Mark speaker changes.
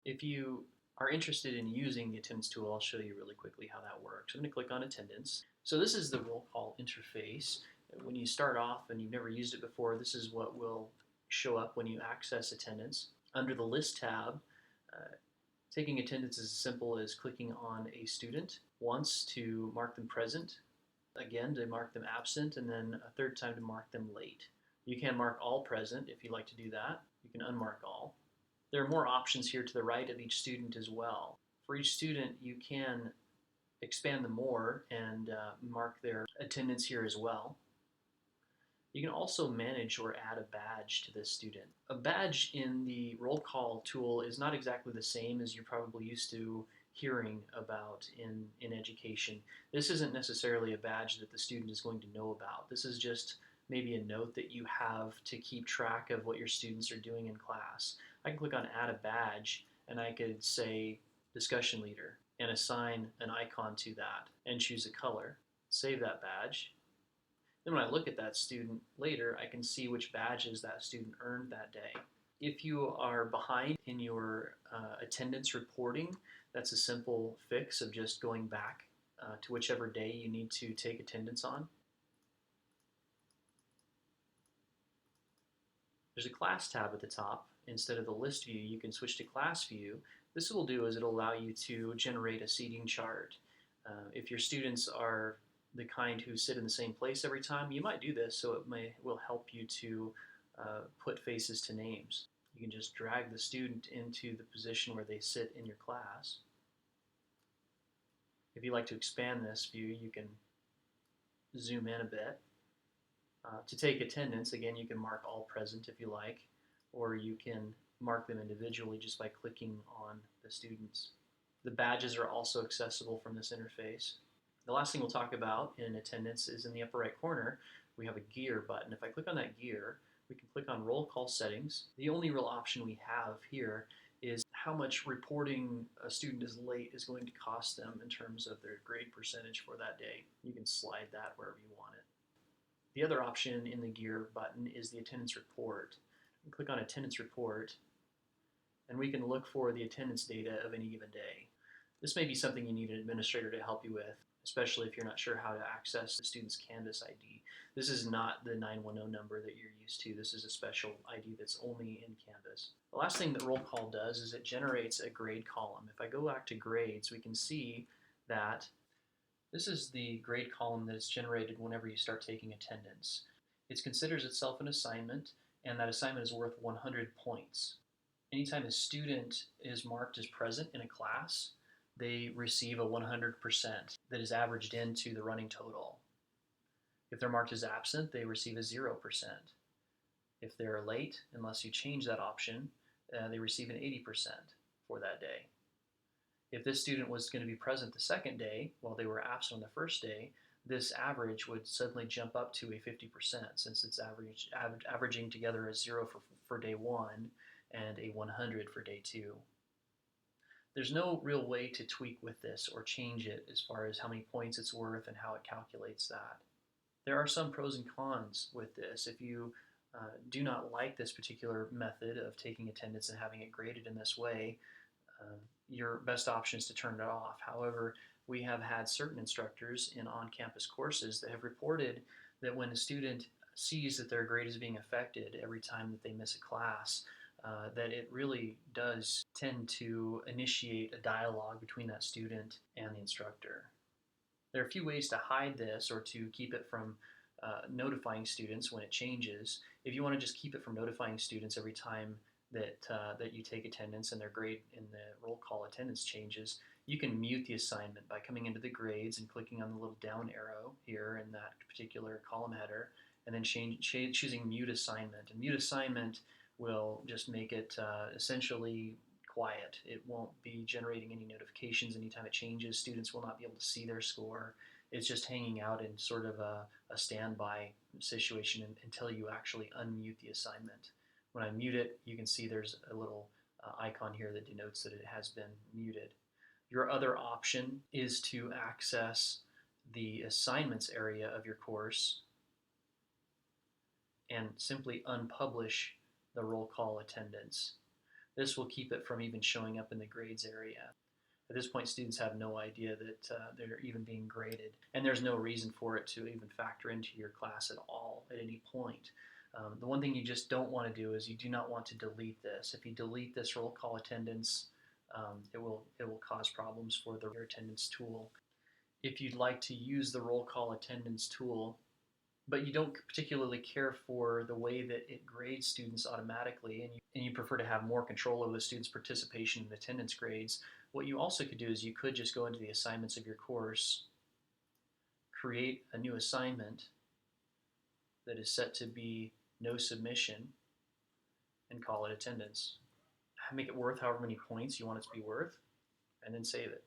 Speaker 1: If you are interested in using the attendance tool, I'll show you really quickly how that works. I'm going to click on attendance. So this is the roll call interface. When you start off and you've never used it before, this is what will show up when you access attendance. Under the list tab, taking attendance is as simple as clicking on a student once to mark them present, again to mark them absent, and then a third time to mark them late. You can mark all present if you like to do that. You can unmark all. There are more options here to the right of each student as well. For each student, you can expand them more and mark their attendance here as well. You can also manage or add a badge to this student. A badge in the roll call tool is not exactly the same as you're probably used to hearing about in education. This isn't necessarily a badge that the student is going to know about. This is just maybe a note that you have to keep track of what your students are doing in class. I can click on add a badge and I could say discussion leader and assign an icon to that and choose a color. Save that badge. Then when I look at that student later, I can see which badges that student earned that day. If you are behind in your attendance reporting, that's a simple fix of just going back to whichever day you need to take attendance on. There's a class tab at the top. Instead of the list view, you can switch to class view. This will do is it'll allow you to generate a seating chart. If your students are the kind who sit in the same place every time, you might do this, so it will help you to put faces to names. You can just drag the student into the position where they sit in your class. If you like to expand this view, you can zoom in a bit. To take attendance, again, you can mark all present if you like, or you can mark them individually just by clicking on the students. The badges are also accessible from this interface. The last thing we'll talk about in attendance is in the upper right corner, we have a gear button. If I click on that gear, we can click on roll call settings. The only real option we have here is how much reporting a student is late is going to cost them in terms of their grade percentage for that day. You can slide that wherever you want it. The other option in the gear button is the attendance report. Click on attendance report and we can look for the attendance data of any given day. This may be something you need an administrator to help you with, especially if you're not sure how to access the student's Canvas ID. This is not the 910 number that you're used to. This is a special ID that's only in Canvas. The last thing that roll call does is it generates a grade column. If I go back to grades, we can see that this is the grade column that is generated whenever you start taking attendance. It considers itself an assignment, and that assignment is worth 100 points. Anytime a student is marked as present in a class, they receive a 100% that is averaged into the running total. If they're marked as absent, they receive a 0%. If they're late, unless you change that option, they receive an 80% for that day. If this student was going to be present the second day while they were absent on the first day, this average would suddenly jump up to a 50% since it's averaging together a 0 for day 1 and a 100 for day 2. There's no real way to tweak with this or change it as far as how many points it's worth and how it calculates that. There are some pros and cons with this. If you do not like this particular method of taking attendance and having it graded in this way, your best option is to turn it off. However, we have had certain instructors in on-campus courses that have reported that when a student sees that their grade is being affected every time that they miss a class, that it really does tend to initiate a dialogue between that student and the instructor. There are a few ways to hide this or to keep it from notifying students when it changes. If you want to just keep it from notifying students every time that you take attendance and their grade in the roll call attendance changes, you can mute the assignment by coming into the grades and clicking on the little down arrow here in that particular column header, and then choosing mute assignment. And mute assignment will just make it essentially quiet. It won't be generating any notifications anytime it changes. Students will not be able to see their score. It's just hanging out in sort of a standby situation until you actually unmute the assignment. When I mute it, you can see there's a little icon here that denotes that it has been muted. Your other option is to access the assignments area of your course and simply unpublish the roll call attendance. This will keep it from even showing up in the grades area. At this point, students have no idea that they're even being graded, and there's no reason for it to even factor into your class at all at any point. The one thing you just don't want to do is you do not want to delete this. If you delete this roll call attendance, it will cause problems for the attendance tool. If you'd like to use the roll call attendance tool, but you don't particularly care for the way that it grades students automatically, and you prefer to have more control over the students' participation in attendance grades, what you also could do is you could just go into the assignments of your course, create a new assignment that is set to be no submission, and call it attendance. Make it worth however many points you want it to be worth, and then save it.